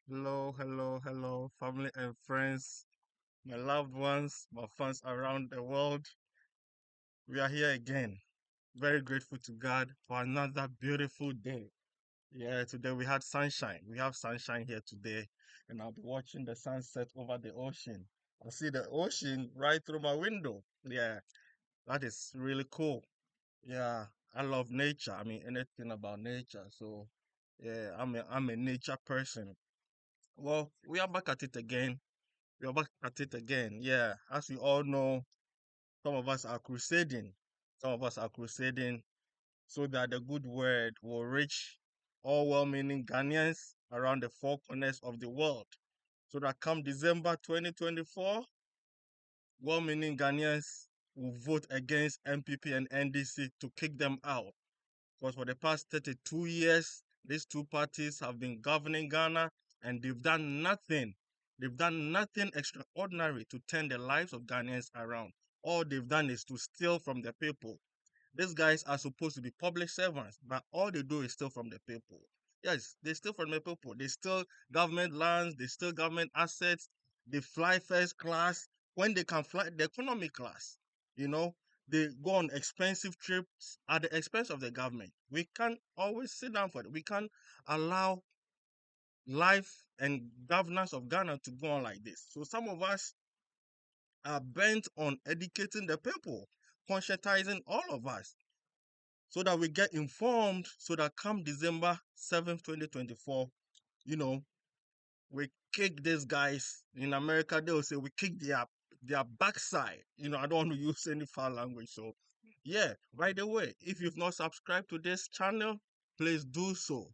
Hello, hello, hello, family and friends, my loved ones, my fans around the world. We are here again. Very grateful to God for another beautiful day. Yeah, today we had sunshine. We have sunshine here today, and I'll be watching the sunset over the ocean. I see the ocean right through my window. Yeah, that is really cool. Yeah, I love nature. I mean, anything about nature. So, yeah, I'm a nature person. Well, we are back at it again. We're back at it again. Yeah, as we all know, some of us are crusading. Some of us are crusading so that the good word will reach all well meaning Ghanaians around the four corners of the world. So that come December 2024, well meaning Ghanaians will vote against MPP and NDC to kick them out. Because for the past 32 years, these two parties have been governing Ghana and they've done nothing. They've done nothing extraordinary to turn the lives of Ghanaians around. All they've done is to steal from the people. These guys are supposed to be public servants, but all they do is steal from the people. Yes, they steal from the people. They steal government lands, they steal government assets, they fly first class when they can fly the economy class. You know, they go on expensive trips at the expense of the government. We can't always sit down for it. We can't allow life and governance of Ghana to go on like this. So some of us are bent on educating the people, conscientizing all of us so that we get informed so that come December 7th, 2024, you know, we kick these guys. In America, they will say we kick their backside. I don't want to use any foul language. So yeah, by the way, if you've not subscribed to this channel, please do so.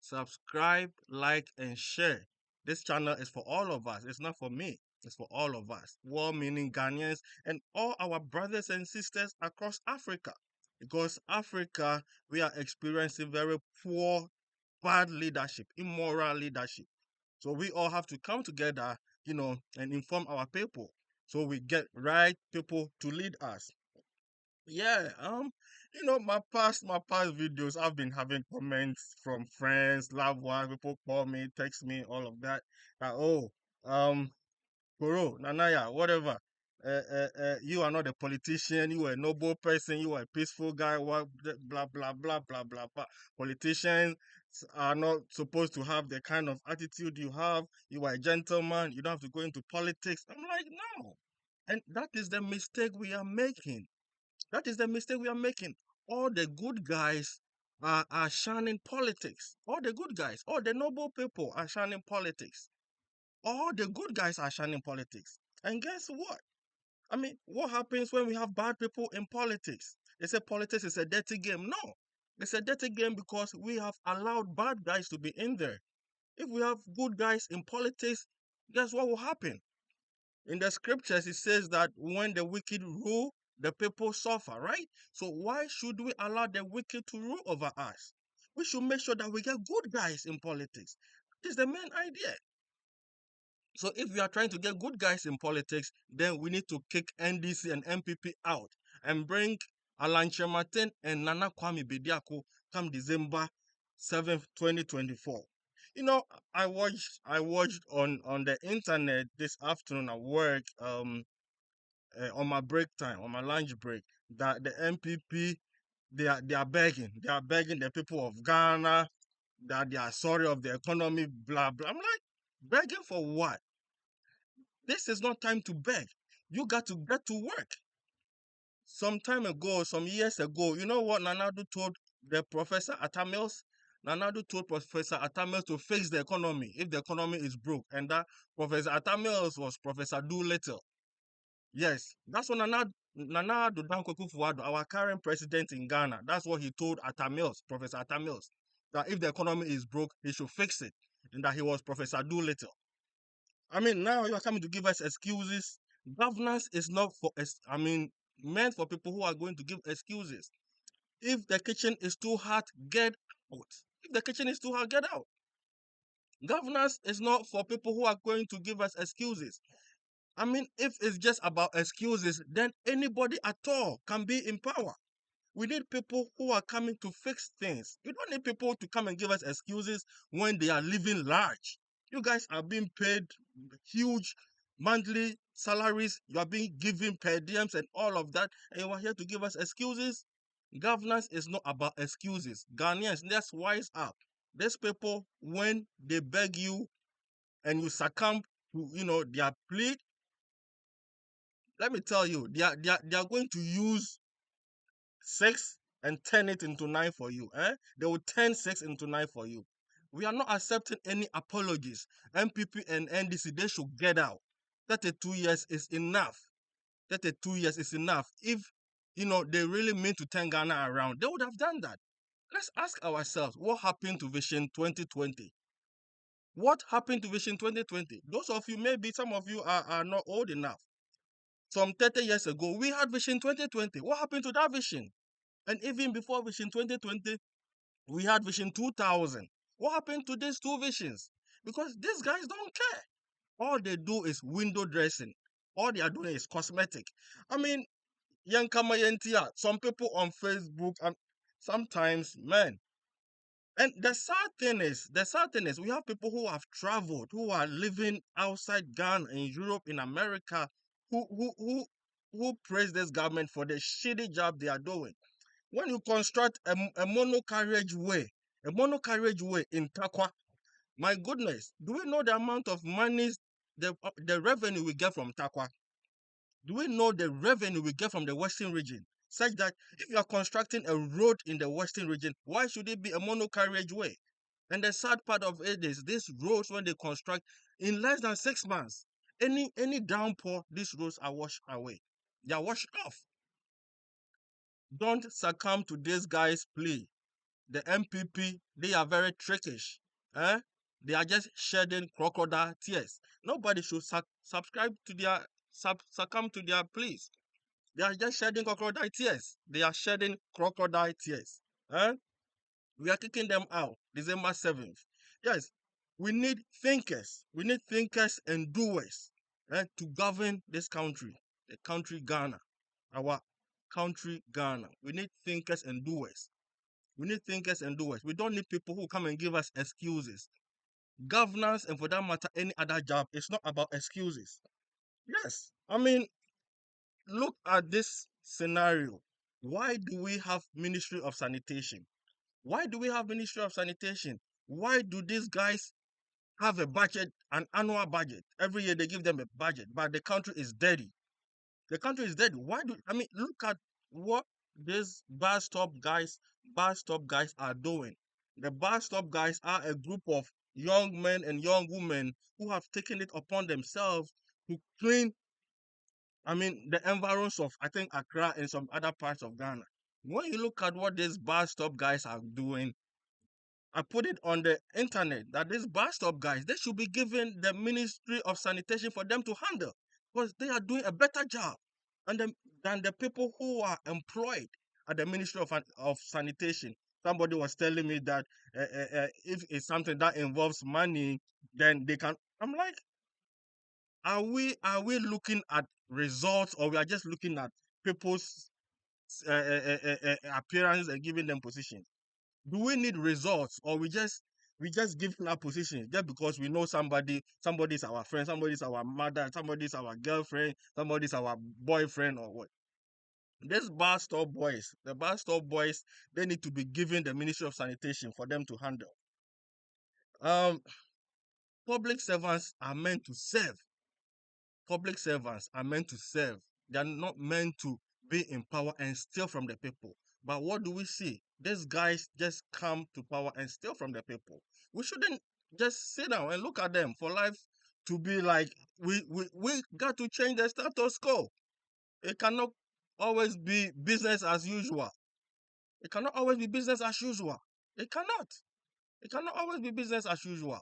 Subscribe, like, and share. This channel is for all of us. It's not for me. It's for all of us. Well-meaning Ghanaians and all our brothers and sisters across Africa. Because Africa, we are experiencing very poor, bad leadership, immoral leadership. So we all have to come together, and inform our people. So we get right people to lead us. Yeah, my past videos, I've been having comments from friends, loved ones, people call me, text me, all of that. That um, Koro, Nanaya, whatever. You are not a politician. You are a noble person. You are a peaceful guy. What blah blah blah blah blah blah. Politicians are not supposed to have the kind of attitude you have. You are a gentleman. You don't have to go into politics. I'm like, no, and that is the mistake we are making. That is the mistake we are making. All the good guys are shunning politics. All the good guys, all the noble people are shunning politics. All the good guys are shunning politics. And guess what? I mean, what happens when we have bad people in politics? They say politics is a dirty game. No, it's a dirty game because we have allowed bad guys to be in there. If we have good guys in politics, guess what will happen? In the scriptures, it says that when the wicked rule, the people suffer, right? So why should we allow the wicked to rule over us? We should make sure that we get good guys in politics. This is the main idea. So if we are trying to get good guys in politics, then we need to kick NDC and MPP out and bring Alan Martin and Nana Kwame Bediako come December 7th, 2024. You know, I watched on the internet this afternoon at work, on my break time, on my lunch break, that the MPP, they are begging the people of Ghana that they are sorry of the economy, blah blah. I'm like, begging for what? This is not time to beg. You got to get to work. Some time ago, some years ago, you know what Nanadu told the Professor Atamils? Nanadu told Professor Atamils to fix the economy if the economy is broke. And that Professor Atamils was Professor Doolittle. Yes, that's what Nanadu Dankwa our current president in Ghana, that's what he told Atamils, Professor Atamils, that if the economy is broke, he should fix it. And that he was Professor Doolittle. I mean, now you are coming to give us excuses. Governance is not meant for people who are going to give excuses. If the kitchen is too hot, get out. If the kitchen is too hot, get out. Governance is not for people who are going to give us excuses. I mean, if it's just about excuses, then anybody at all can be in power. We need people who are coming to fix things. You don't need people to come and give us excuses when they are living large. You guys are being paid huge monthly salaries. You are being given per diems and all of that, and you are here to give us excuses. Governance is not about excuses. Ghanaians, let's wise up. These people, when they beg you and you succumb to, their plea, let me tell you, they are going to use 6 and turn it into 9 for you. They will turn 6 into 9 for you. We are not accepting any apologies. MPP and NDC, they should get out. 32 years is enough. 32 years is enough. If they really mean to turn Ghana around, they would have done that. Let's ask ourselves, what happened to Vision 2020? What happened to Vision 2020? Those of you, maybe some of you are not old enough. Some 30 years ago, we had Vision 2020. What happened to that vision? And even before Vision 2020, we had Vision 2000. What happened to these two visions? Because these guys don't care. All they do is window dressing. All they are doing is cosmetic. I mean, some people on Facebook, and sometimes, man. And the sad thing is, we have people who have traveled, who are living outside Ghana, in Europe, in America, who praise this government for the shitty job they are doing. When you construct a mono-carriage way in Takwa, my goodness, do we know the amount of money, the revenue we get from Takwa? Do we know the revenue we get from the Western region? Such that if you are constructing a road in the Western region, why should it be a mono-carriage way? And the sad part of it is, these roads, when they construct, in less than 6 months, any downpour, these roads are washed away. They are washed off. Don't succumb to this guy's plea. The MPP, they are very trickish. They are just shedding crocodile tears. Nobody should subscribe to their succumb to their pleas. They are just shedding crocodile tears. They are shedding crocodile tears. We are kicking them out December 7th. Yes, we need thinkers. We need thinkers and doers to govern this country, the country Ghana, our country Ghana. We need thinkers and doers. We need thinkers and doers. We don't need people who come and give us excuses. Governance, and for that matter, any other job, it's not about excuses. Yes. I mean, look at this scenario. Why do we have Ministry of Sanitation? Why do we have Ministry of Sanitation? Why do these guys have a budget, an annual budget? Every year they give them a budget, but the country is dirty. The country is dead. Look at what these bus stop guys are doing. The bus stop guys are a group of young men and young women who have taken it upon themselves to clean, the environs of, I think, Accra and some other parts of Ghana. When you look at what these bus stop guys are doing, I put it on the internet that these bus stop guys, they should be given the Ministry of Sanitation for them to handle, because they are doing a better job than the people who are employed at the Ministry of Sanitation. Somebody was telling me that if it's something that involves money, then they can. I'm like, are we looking at results, or we are just looking at people's appearance and giving them positions? Do we need results, or we just give our positions just because we know somebody is our friend, somebody is our mother, somebody is our girlfriend, somebody is our boyfriend, or what? These the bar stop boys, they need to be given the Ministry of Sanitation for them to handle. um Public servants are meant to serve. Public servants are meant to serve. They are not meant to be in power and steal from the people. But what do we see? These guys just come to power and steal from the people. We shouldn't just sit down and look at them for life to be like, we got to change the status quo. It cannot always be business as usual. It cannot always be business as usual. It cannot. It cannot always be business as usual.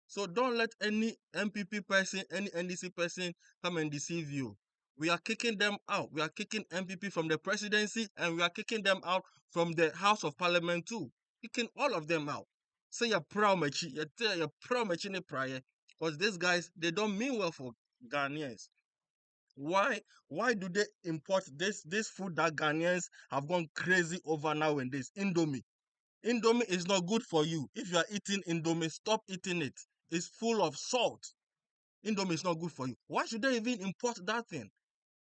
So don't let any MPP person, any NDC person come and deceive you. We are kicking them out. We are kicking MPP from the presidency, and we are kicking them out from the House of Parliament too. Kicking all of them out. Say you're proud, you're proud, prior, because these guys, they don't mean well for Ghanaians. Why do they import this food that Ghanaians have gone crazy over nowadays? Indomie. Indomie is not good for you. If you are eating Indomie, stop eating it. is full of salt. Indomie is not good for you. Why should they even import that thing?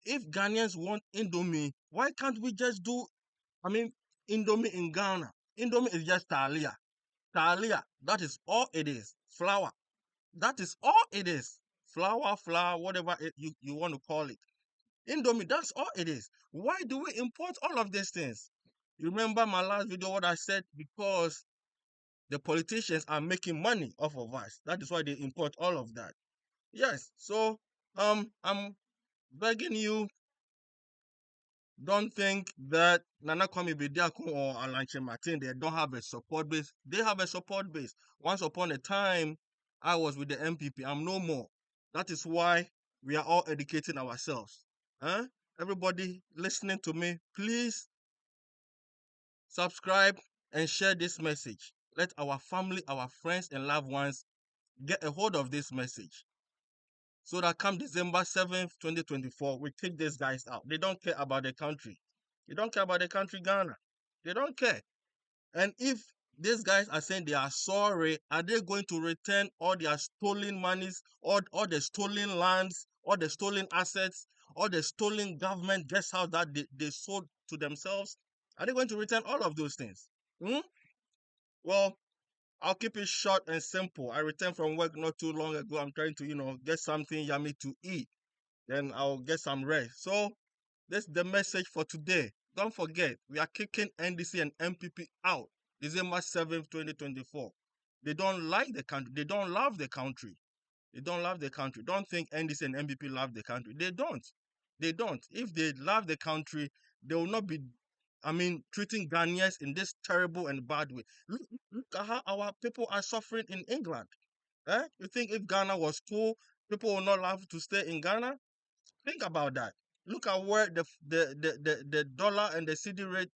If Ghanaians want Indomie, why can't we just do, Indomie in Ghana? Indomie is just talia. Talia, that is all it is. Flour. That is all it is. Flour, whatever you want to call it. Indomie, that's all it is. Why do we import all of these things? You remember my last video, what I said? Because the politicians are making money off of us. That is why they import all of that. Yes, so I'm begging you, don't think that Nana Kwame Bediako or Alanche Martin, they don't have a support base. They have a support base. Once upon a time, I was with the MPP. I'm no more. That is why we are all educating ourselves. Huh? Everybody listening to me, please subscribe and share this message. Let our family, our friends, and loved ones get a hold of this message. So that come December 7th, 2024, we kick these guys out. They don't care about the country. They don't care about the country, Ghana. They don't care. And if these guys are saying they are sorry, are they going to return all their stolen monies, all the stolen lands, all the stolen assets, all the stolen government guest house that they sold to themselves? Are they going to return all of those things? Well, I'll keep it short and simple. I returned from work not too long ago. I'm trying to, get something yummy to eat. Then I'll get some rest. So that's the message for today. Don't forget, we are kicking NDC and MPP out December 7th, 2024. They don't like the country. They don't love the country. They don't love the country. Don't think NDC and MPP love the country. They don't. They don't. If they love the country, they will not be, treating Ghanaians in this terrible and bad way. Look at how our people are suffering in England. You think if Ghana was cool, people will not love to stay in Ghana? Think about that. Look at where the dollar and the CD rate.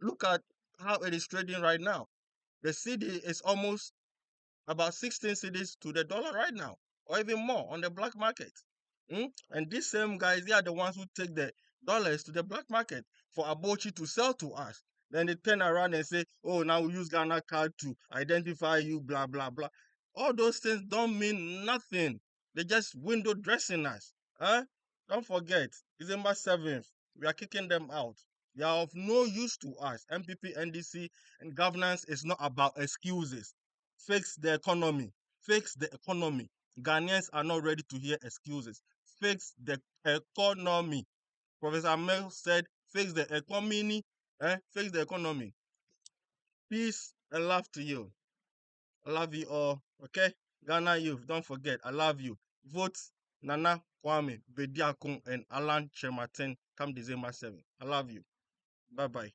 Look at how it is trading right now. The CD is almost about 16 cedis to the dollar right now, or even more on the black market. And these same guys, they are the ones who take the dollars to the black market for Abochi to sell to us. Then they turn around and say, oh, now we use Ghana card to identify you, blah, blah, blah. All those things don't mean nothing. They just window dressing us. Huh? Don't forget, December 7th, we are kicking them out. They are of no use to us. MPP, NDC, and governance is not about excuses. Fix the economy. Fix the economy. Ghanaians are not ready to hear excuses. Fix the economy. Professor Mel said, fix the economy. Fix the economy. Peace and love to you. I love you all. Okay? Ghana youth, don't forget, I love you. Vote Nana Kwame Bediakun and Alan Chematin come December 7th. I love you. Bye-bye.